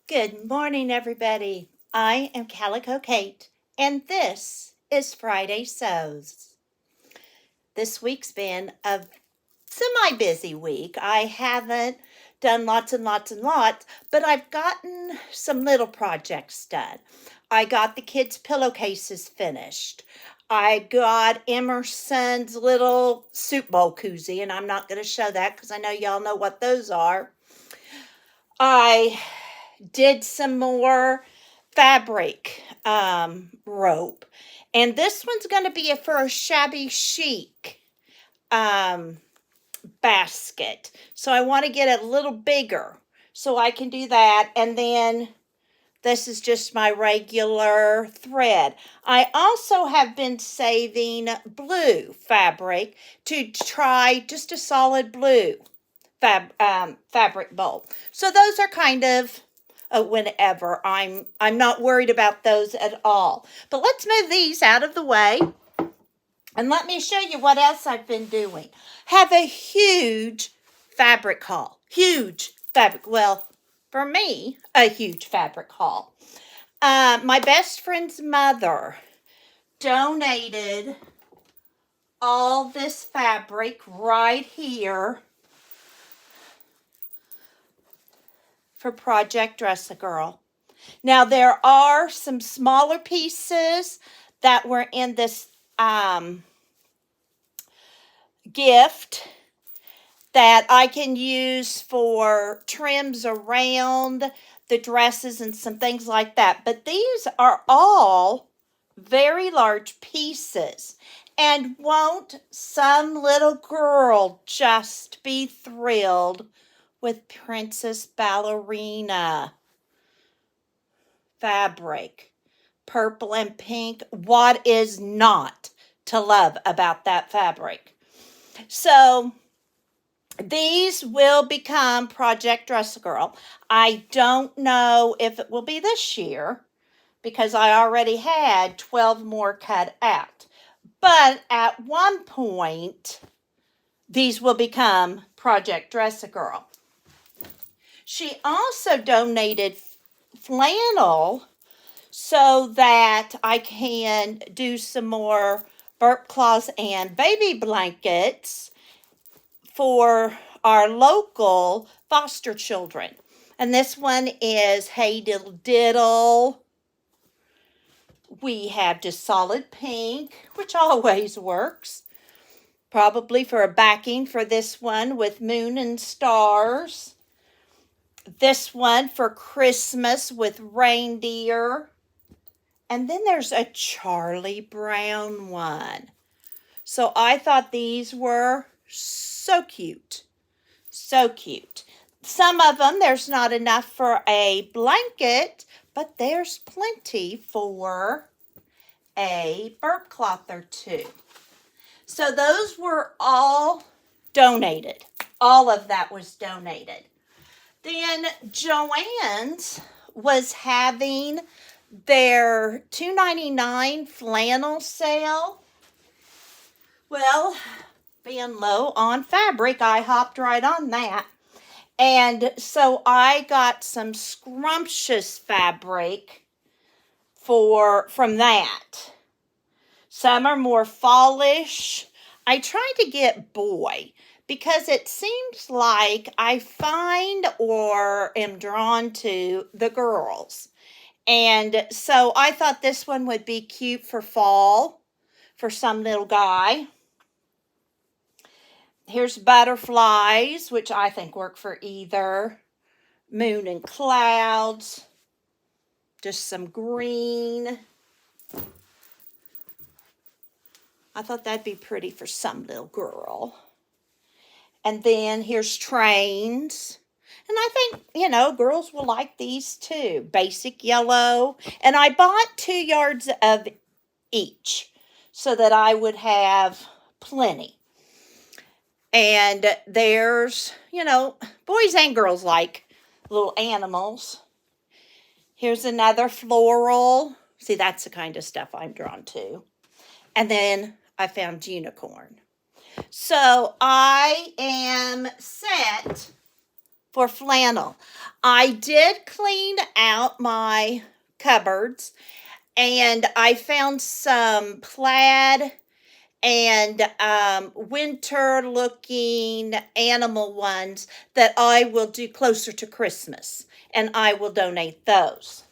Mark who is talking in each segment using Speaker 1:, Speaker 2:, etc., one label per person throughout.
Speaker 1: Good morning, everybody. I am Calico Kate, and this is Friday Sews. This week's been a semi-busy week. I haven't done lots and lots and lots, but I've gotten some little projects done. I got the kids' pillowcases finished. I got Emerson's little soup bowl koozie, and I'm not going to show that because I know y'all know what those are. I did some more fabric rope, and this one's going to be for a shabby chic basket, so I want to get a little bigger so I can do that. And then this is just my regular thread. I also have been saving blue fabric to try just a solid blue fabric bowl. So those are kind of whenever. I'm not worried about those at all. But let's move these out of the way and let me show you what else I've been doing. Have a huge fabric haul. Huge fabric. Well, for me, a huge fabric haul. My best friend's mother donated all this fabric right here for Project Dress-A-Girl. Now, there are some smaller pieces that were in this gift that I can use for trims around the dresses and some things like that. But these are all very large pieces. And won't some little girl just be thrilled with Princess Ballerina fabric, purple and pink? What is not to love about that fabric? So these will become Project Dress-A-Girl. I don't know if it will be this year because I already had 12 more cut out. But at one point, these will become Project Dress-A-Girl. She also donated flannel so that I can do some more burp cloths and baby blankets for our local foster children. And this one is Hey Diddle Diddle. We have just solid pink, which always works. Probably for a backing for this one with moon and stars. This one for Christmas with reindeer. And then there's a Charlie Brown one. So I thought these were so cute. So cute. Some of them, there's not enough for a blanket, but there's plenty for a burp cloth or two. So those were all donated. All of that was donated. Then Joann's was having their $2.99 flannel sale. Well, being low on fabric, I hopped right on that. And so I got some scrumptious fabric from that. Some are more fallish. I tried to get boy because it seems like I find or am drawn to the girls. And so I thought this one would be cute for fall for some little guy. Here's butterflies, which I think work for either. Moon and clouds. Just some green. I thought that'd be pretty for some little girl. And then here's trains. And I think, girls will like these too. Basic yellow. And I bought 2 yards of each so that I would have plenty. And there's, boys and girls like little animals. Here's another floral. See, that's the kind of stuff I'm drawn to. And then I found unicorn. So I am set for flannel. I did clean out my cupboards, and I found some plaid and winter looking animal ones that I will do closer to Christmas, and I will donate those.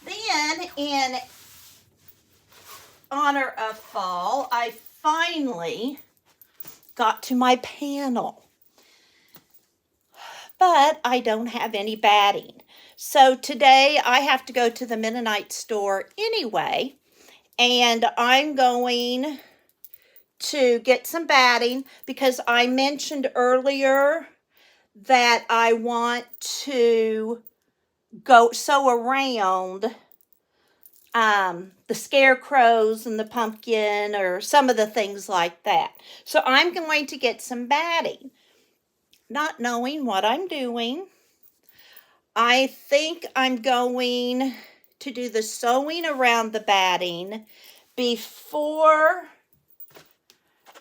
Speaker 1: Then, in honor of fall, I finally got to my panel, but I don't have any batting. So today I have to go to the Mennonite store anyway, and I'm going to get some batting because I mentioned earlier that I want to go sew around the scarecrows and the pumpkin or some of the things like that. So I'm going to get some batting, not knowing what I'm doing. I think I'm going to do the sewing around the batting before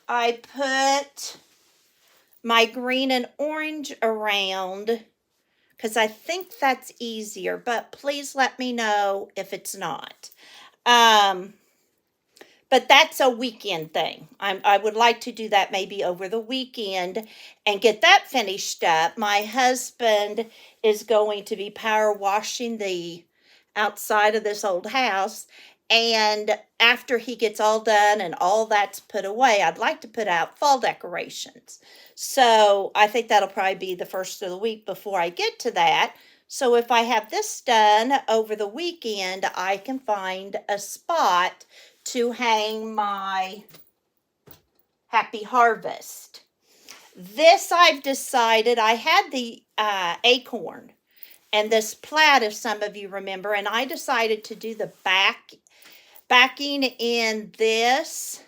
Speaker 1: I put my green and orange around, because I think that's easier, but please let me know if it's not. But that's a weekend thing. I would like to do that maybe over the weekend and get that finished up. My husband is going to be power washing the outside of this old house. And after he gets all done and all that's put away, I'd like to put out fall decorations. So I think that'll probably be the first of the week before I get to that. So if I have this done over the weekend, I can find a spot to hang my Happy Harvest. This I've decided, I had the acorn and this plaid, if some of you remember, and I decided to do the backing in this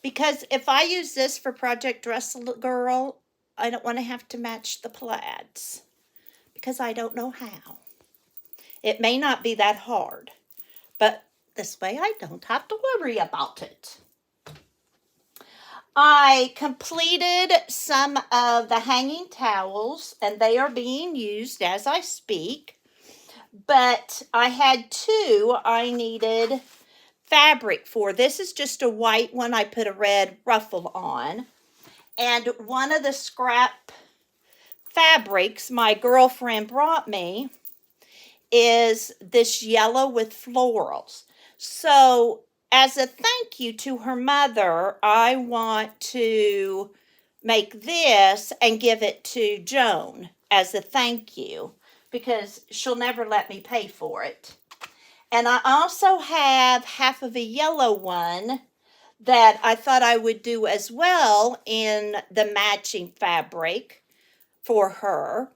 Speaker 1: because if I use this for Project Dress Girl, I don't want to have to match the plaids because I don't know how. It may not be that hard, but this way I don't have to worry about it. I completed some of the hanging towels, and they are being used as I speak, but I had two I needed fabric for. This is just a white one. I put a red ruffle on, and one of the scrap fabrics my girlfriend brought me is this yellow with florals. So as a thank you to her mother, I want to make this and give it to Joan as a thank you because she'll never let me pay for it. And I also have half of a yellow one that I thought I would do as well in the matching fabric for her.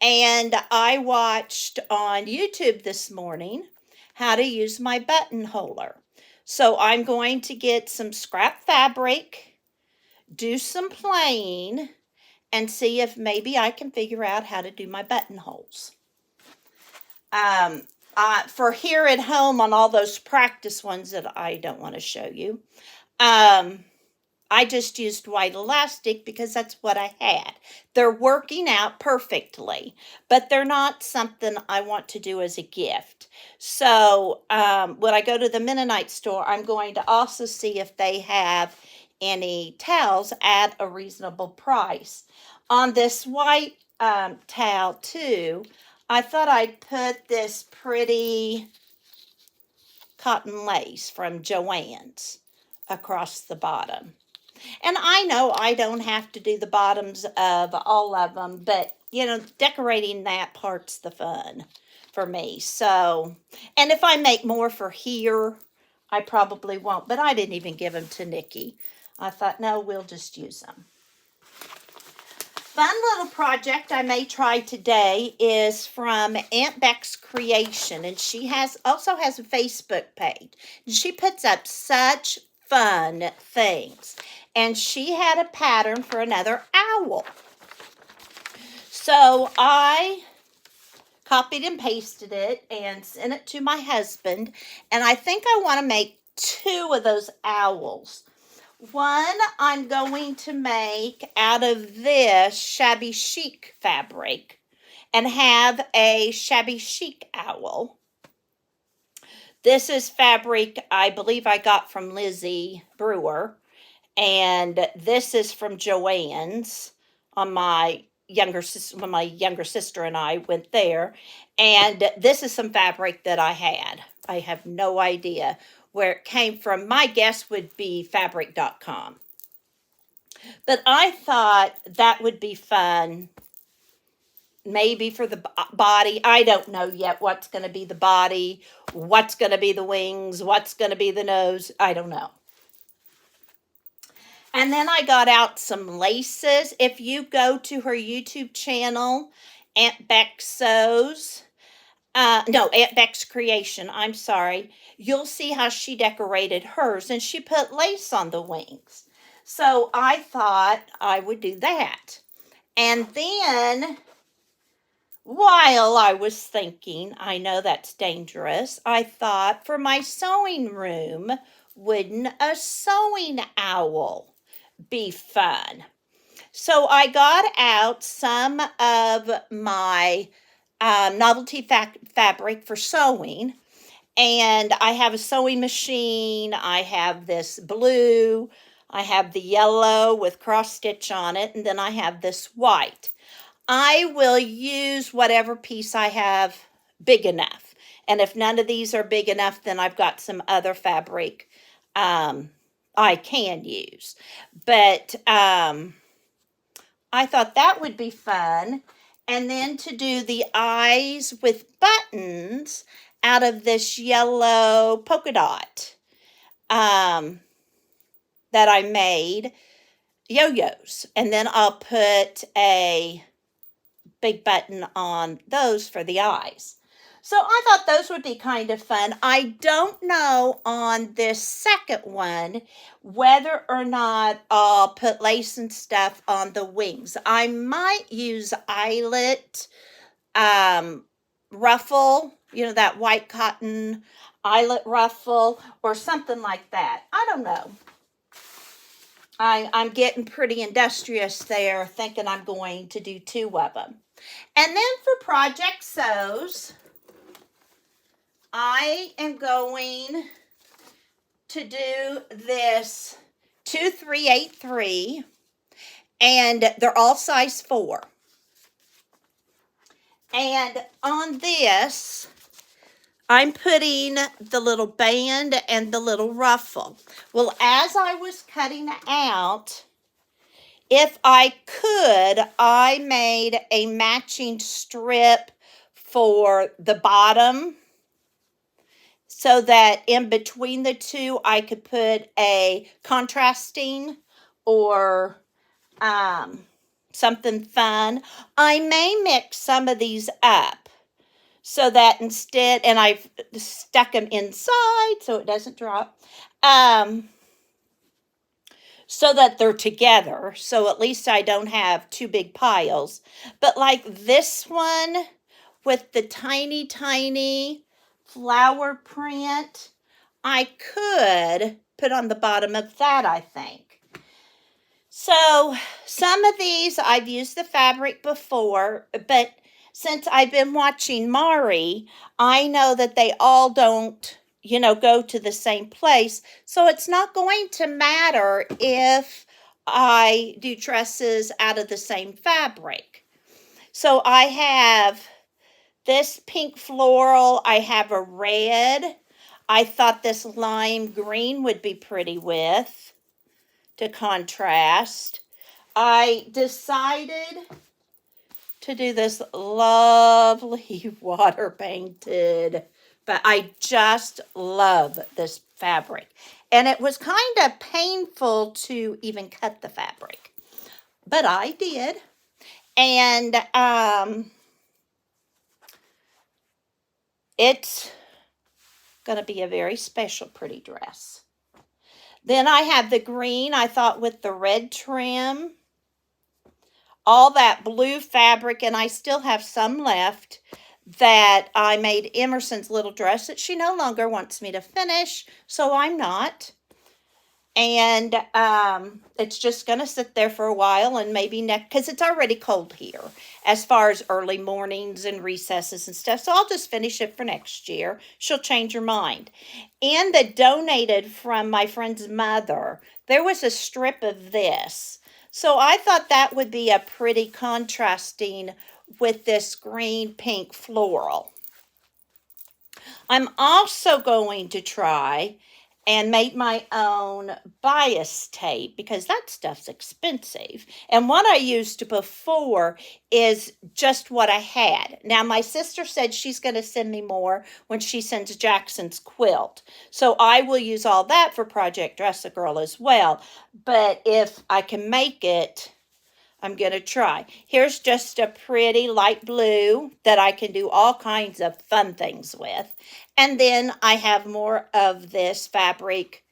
Speaker 1: And I watched on YouTube this morning how to use my buttonholer. So I'm going to get some scrap fabric, do some playing, and see if maybe I can figure out how to do my buttonholes. For here at home on all those practice ones that I don't want to show you, I just used white elastic because that's what I had. They're working out perfectly, but they're not something I want to do as a gift. So when I go to the Mennonite store, I'm going to also see if they have any towels at a reasonable price. On this white towel too, I thought I'd put this pretty cotton lace from Joann's across the bottom. And I know I don't have to do the bottoms of all of them, but, you know, decorating that part's the fun for me. So, and if I make more for here, I probably won't. But I didn't even give them to Nikki. I thought, no, we'll just use them. Fun little project I may try today is from Auntbeccscreations, and she also has a Facebook page. And she puts up such fun things. And she had a pattern for another owl. So I copied and pasted it and sent it to my husband. And I think I want to make two of those owls. One I'm going to make out of this shabby chic fabric and have a shabby chic owl. This is fabric I believe I got from Lizzie Brewer, and this is from Joann's on my younger sister when my younger sister and I went there. And this is some fabric that I had. I have no idea where it came from. My guess would be fabric.com. But I thought that would be fun. Maybe for the body. I don't know yet what's going to be the body, what's going to be the wings, what's going to be the nose. I don't know. And then I got out some laces. If you go to her YouTube channel, Auntbeccscreations, Auntbeccscreations, I'm sorry, you'll see how she decorated hers, and she put lace on the wings. So I thought I would do that. And then, while I was thinking, I know that's dangerous, I thought for my sewing room, wouldn't a sewing owl be fun? So I got out some of my novelty fabric for sewing, and I have a sewing machine. I have this blue, I have the yellow with cross stitch on it, and then I have this white. I will use whatever piece I have big enough, and if none of these are big enough, then I've got some other fabric I can use. But I thought that would be fun. And then to do the eyes with buttons out of this yellow polka dot that I made, yo-yos. And then I'll put a big button on those for the eyes. So I thought those would be kind of fun. I don't know on this second one whether or not I'll put lace and stuff on the wings. I might use eyelet ruffle, that white cotton eyelet ruffle or something like that. I don't know. I'm getting pretty industrious there, thinking I'm going to do 2 of them. And then for Project Sews, I am going to do this 2383, and they're all size 4. And on this, I'm putting the little band and the little ruffle. Well, as I was cutting out, if I could, I made a matching strip for the bottom so that in between the two, I could put a contrasting or something fun. I may mix some of these up so that instead, and I've stuck them inside so it doesn't drop, so that they're together. So at least I don't have 2 big piles. But like this one with the tiny, tiny flower print, I could put on the bottom of that, I think. So some of these I've used the fabric before, but since I've been watching Mari, I know that they all don't, go to the same place. So it's not going to matter if I do tresses out of the same fabric. So I have this pink floral. I have a red. I thought this lime green would be pretty with to contrast. I decided to do this lovely water painted, but I just love this fabric. And it was kind of painful to even cut the fabric, but I did. And it's going to be a very special, pretty dress. Then I have the green, I thought with the red trim, all that blue fabric, and I still have some left that I made Emerson's little dress that she no longer wants me to finish, so I'm not. And it's just going to sit there for a while, and maybe next, because it's already cold here as far as early mornings and recesses and stuff. So I'll just finish it for next year. She'll change her mind. And that donated from my friend's mother, there was a strip of this. So I thought that would be a pretty contrasting with this green pink floral. I'm also going to try and make my own bias tape because that stuff's expensive. And what I used before is just what I had. Now, my sister said she's going to send me more when she sends Jackson's quilt. So I will use all that for Project Dress a Girl as well. But if I can make it, I'm going to try. Here's just a pretty light blue that I can do all kinds of fun things with. And then I have more of this fabric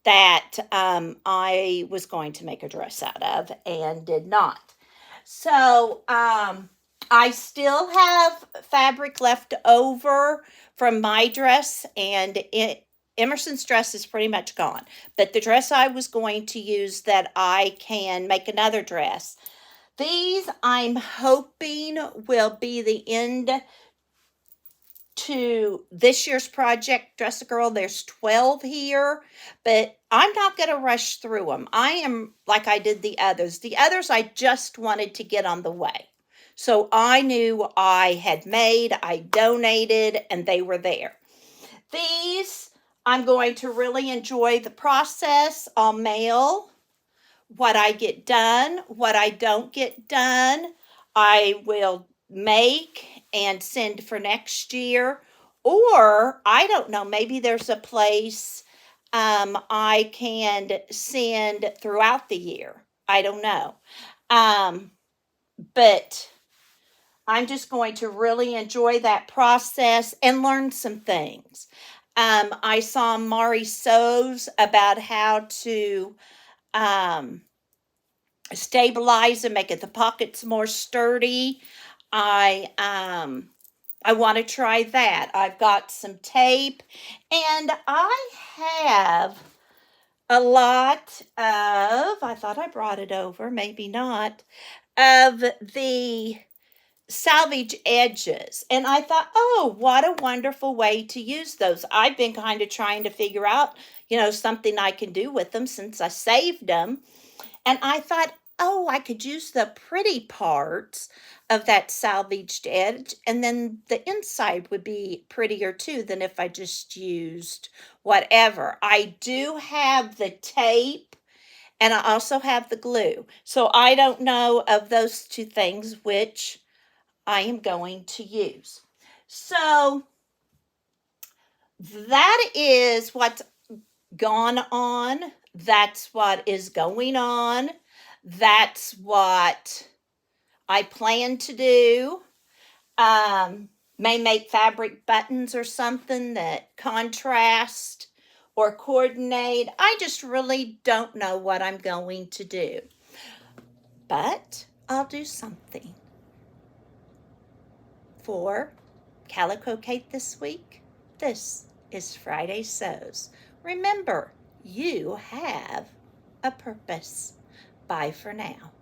Speaker 1: that I was going to make a dress out of and did not. So I still have fabric left over from my dress, and Emerson's dress is pretty much gone. But the dress I was going to use that I can make another dress, these I'm hoping will be the end to this year's project Dress a Girl. There's 12 here, but I'm not going to rush through them. I am like I did the others. The others I just wanted to get on the way. So I knew I had made, I donated, and they were there. These, I'm going to really enjoy the process. I'll mail what I get done, what I don't get done, I will make and send for next year. Or I don't know, maybe there's a place I can send throughout the year. I don't know. But I'm just going to really enjoy that process and learn some things. I saw marisews about how to stabilize and make it the pockets more sturdy. I want to try that. I've got some tape, and I have a lot of, I thought I brought it over, maybe not, of the salvage edges. And I thought, oh, what a wonderful way to use those. I've been kind of trying to figure out, something I can do with them since I saved them. And I thought, oh, I could use the pretty parts of that salvaged edge, and then the inside would be prettier too than if I just used whatever. I do have the tape, and I also have the glue. So I don't know of those two things which I am going to use. So that is what's gone on. That's what is going on. That's what I plan to do. May make fabric buttons or something that contrast or coordinate. I just really don't know what I'm going to do. But I'll do something. For Calico Kate this week, this is Friday Sews. Remember, you have a purpose. Bye for now.